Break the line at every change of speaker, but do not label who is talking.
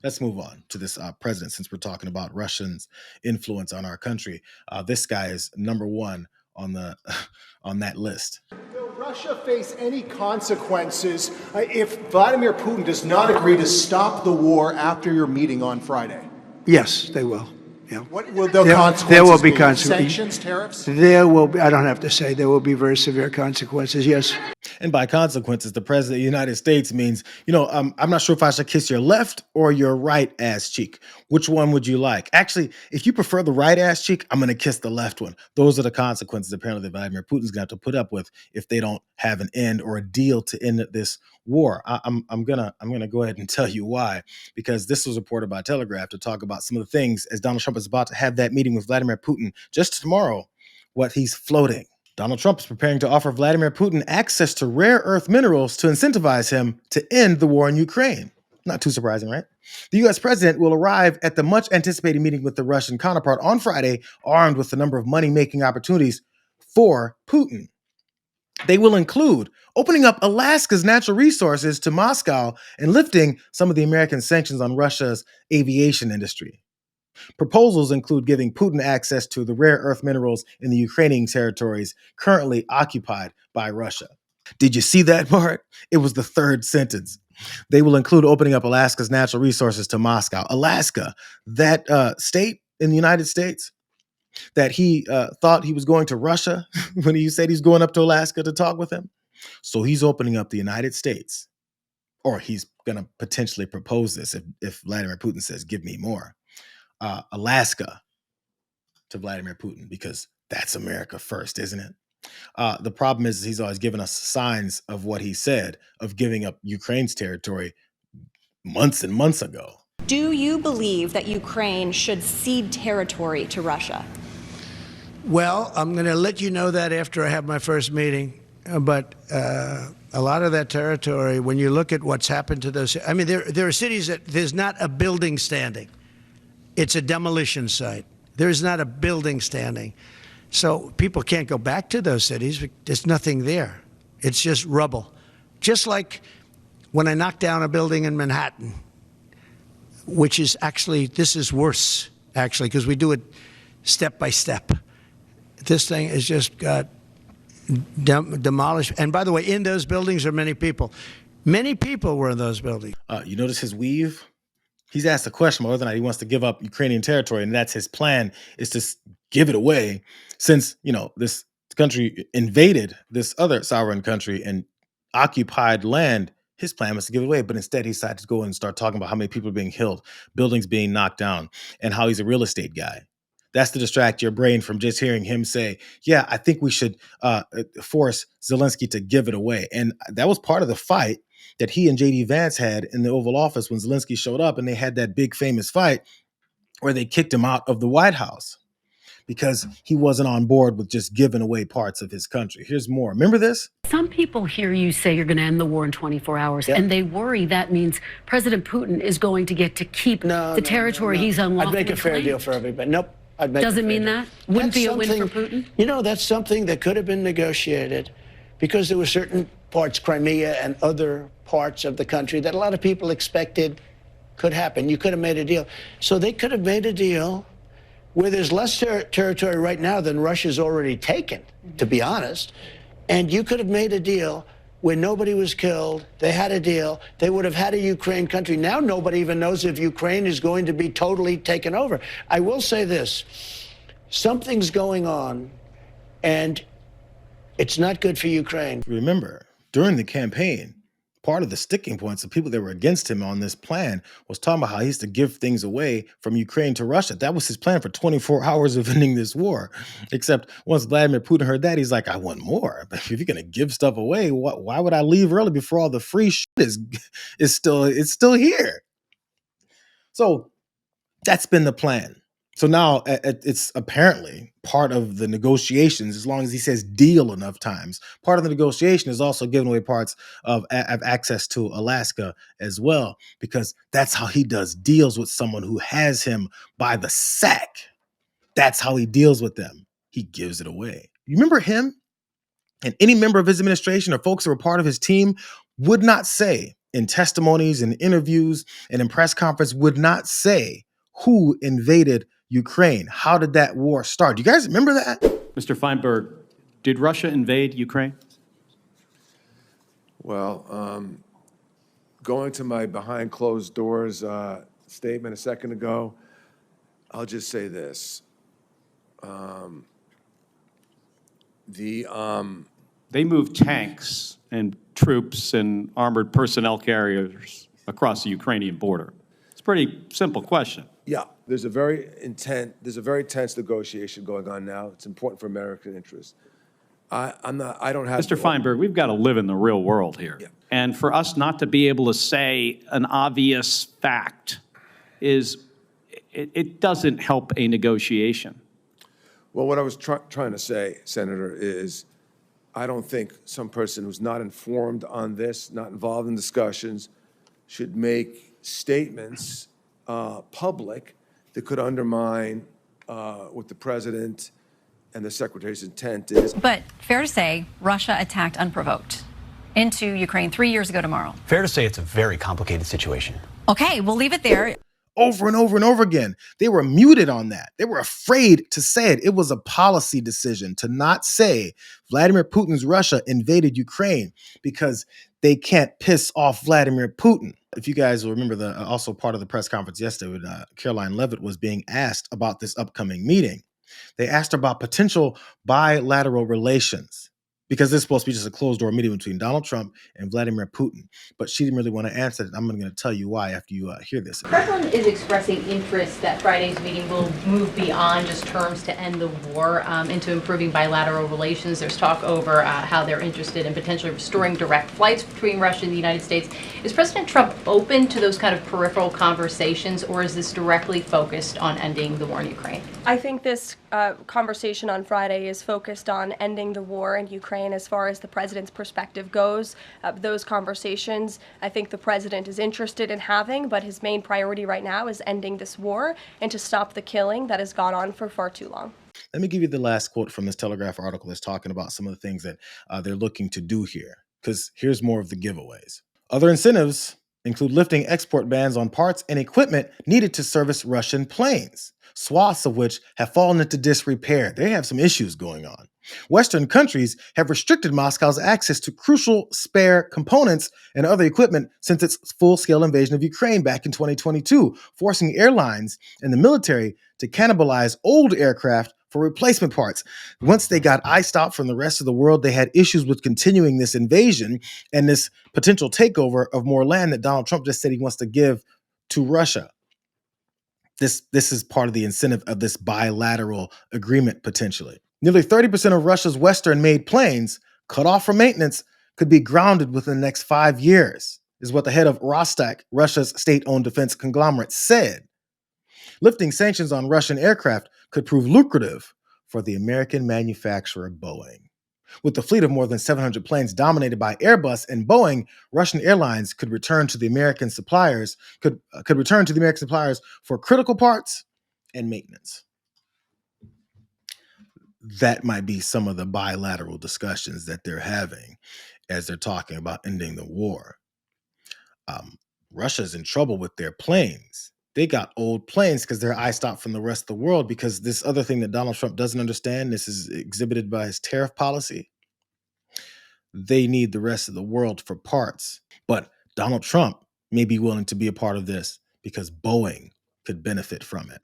Let's move on to this president since we're talking about Russians' influence on our country. This guy is number one on the on that list.
Will Russia face any consequences if Vladimir Putin does not agree to stop the war after your meeting on Friday?
Yes, they will. Yeah.
What will the consequences
there will be
be?
consequences.
Sanctions, tariffs?
There will be, I don't have to say, there will be very severe consequences, yes.
And by consequences, the president of the United States means, I'm not sure if I should kiss your left or your right ass cheek. Which one would you like? Actually, if you prefer the right ass cheek, I'm going to kiss the left one. Those are the consequences apparently that Vladimir Putin's going to have to put up with if they don't have an end or a deal to end this war. I'm gonna go ahead and tell you why, because this was reported by Telegraph to talk about some of the things as Donald Trump is about to have that meeting with Vladimir Putin just tomorrow, what he's floating. Donald Trump is preparing to offer Vladimir Putin access to rare earth minerals to incentivize him to end the war in Ukraine. Not too surprising, right? The U.S. president will arrive at the much anticipated meeting with the Russian counterpart on Friday, armed with a number of money-making opportunities for Putin. They will include opening up Alaska's natural resources to Moscow and lifting some of the American sanctions on Russia's aviation industry. Proposals include giving Putin access to the rare earth minerals in the Ukrainian territories currently occupied by Russia. Did you see that part? It was the third sentence. They will include opening up Alaska's natural resources to Moscow. Alaska, that state in the United States that he thought he was going to Russia when he said he's going up to Alaska to talk with him. So he's opening up the United States, or he's going to potentially propose this if Vladimir Putin says, give me more. Alaska to Vladimir Putin, because that's America first, isn't it? The problem is he's always given us signs of what he said of giving up Ukraine's territory months and months ago.
Do you believe that Ukraine should cede territory to Russia?
Well, I'm going to let you know that after I have my first meeting. But a lot of that territory, when you look at what's happened to those, I mean, there are cities that there's not a building standing. It's a demolition site. There's not a building standing. So people can't go back to those cities. There's nothing there. It's just rubble. Just like when I knocked down a building in Manhattan, which is actually, this is worse, actually, because we do it step by step. This thing has just got demolished. And by the way, in those buildings are many people. Many people were in those buildings.
You notice his weave? He's asked a question about whether or not he wants to give up Ukrainian territory, and that's his plan, is to give it away since, this country invaded this other sovereign country and occupied land. His plan was to give it away, but instead he decided to go and start talking about how many people are being killed, buildings being knocked down, and how he's a real estate guy. That's to distract your brain from just hearing him say, yeah, I think we should force Zelensky to give it away. And that was part of the fight that he and J.D. Vance had in the Oval Office when Zelensky showed up, and they had that big famous fight where they kicked him out of the White House because he wasn't on board with just giving away parts of his country. Here's more. Remember this?
Some people hear you say you're going to end the war in 24 hours, and they worry that means President Putin is going to get to keep the territory he's unlawfully
I'd make a fair deal for everybody. Nope.
Doesn't mean that? Wouldn't be a win for Putin?
That's something that could have been negotiated because there were certain parts, Crimea and other parts of the country, that a lot of people expected could happen. You could have made a deal. So they could have made a deal where there's less territory right now than Russia's already taken, to be honest. And you could have made a deal where nobody was killed. They had a deal. They would have had a Ukraine country. Now nobody even knows if Ukraine is going to be totally taken over. I will say this. Something's going on, and it's not good for Ukraine.
Remember, during the campaign, part of the sticking points of people that were against him on this plan was talking about how he used to give things away from Ukraine to Russia. That was his plan for 24 hours of ending this war. Except once Vladimir Putin heard that, he's like, I want more. But if you're going to give stuff away, why would I leave early before all the free shit is still here? So that's been the plan. So now it's apparently part of the negotiations, as long as he says deal enough times. Part of the negotiation is also giving away parts of access to Alaska as well, because that's how he does deals with someone who has him by the sack. That's how he deals with them. He gives it away. You remember him? And any member of his administration or folks that were part of his team would not say in testimonies and interviews and in press conference would not say who invaded Ukraine. How did that war start? Do you guys remember that?
Mr. Feinberg, did Russia invade Ukraine?
Well, going to my behind closed doors statement a second ago, I'll just say this.
They moved tanks and troops and armored personnel carriers across the Ukrainian border. It's a pretty simple question.
Yeah, there's a very tense negotiation going on now. It's important for American interests. I don't have
Mr. Feinberg, we've got to live in the real world here.
Yeah.
And for us not to be able to say an obvious fact it doesn't help a negotiation.
Well, what I was trying to say, Senator, is I don't think some person who's not informed on this, not involved in discussions, should make statements public that could undermine what the president and the secretary's intent is.
But fair to say, Russia attacked unprovoked into Ukraine 3 years ago tomorrow.
Fair to say it's a very complicated situation.
Okay, we'll leave it there.
Over and over and over again. They were muted on that. They were afraid to say it. It was a policy decision to not say Vladimir Putin's Russia invaded Ukraine because they can't piss off Vladimir Putin. If you guys will remember, also part of the press conference yesterday when Caroline Leavitt was being asked about this upcoming meeting. They asked her about potential bilateral relations, because this is supposed to be just a closed-door meeting between Donald Trump and Vladimir Putin. But she didn't really want to answer it. I'm going to tell you why after you hear this.
The president is expressing interest that Friday's meeting will move beyond just terms to end the war into improving bilateral relations. There's talk over how they're interested in potentially restoring direct flights between Russia and the United States. Is President Trump open to those kind of peripheral conversations, or is this directly focused on ending the war in Ukraine?
I think this conversation on Friday is focused on ending the war in Ukraine as far as the president's perspective goes. Those conversations, I think the president is interested in having, but his main priority right now is ending this war and to stop the killing that has gone on for far too long.
Let me give you the last quote from this Telegraph article that's talking about some of the things that they're looking to do here, because here's more of the giveaways. Other incentives include lifting export bans on parts and equipment needed to service Russian planes, swaths of which have fallen into disrepair. They have some issues going on. Western countries have restricted Moscow's access to crucial spare components and other equipment since its full-scale invasion of Ukraine back in 2022, forcing airlines and the military to cannibalize old aircraft for replacement parts. Once they got iced out from the rest of the world, they had issues with continuing this invasion and this potential takeover of more land that Donald Trump just said he wants to give to Russia. This is part of the incentive of this bilateral agreement, potentially. Nearly 30% of Russia's Western-made planes cut off from maintenance could be grounded within the next 5 years, is what the head of Rostec, Russia's state-owned defense conglomerate, said. Lifting sanctions on Russian aircraft could prove lucrative for the American manufacturer Boeing. With the fleet of more than 700 planes dominated by Airbus and Boeing, Russian airlines could return to the American suppliers for critical parts and maintenance. That might be some of the bilateral discussions that they're having as they're talking about ending the war. Russia's in trouble with their planes. They got old planes because they're iced out from the rest of the world, because this other thing that Donald Trump doesn't understand, this is exhibited by his tariff policy. They need the rest of the world for parts. But Donald Trump may be willing to be a part of this because Boeing could benefit from it.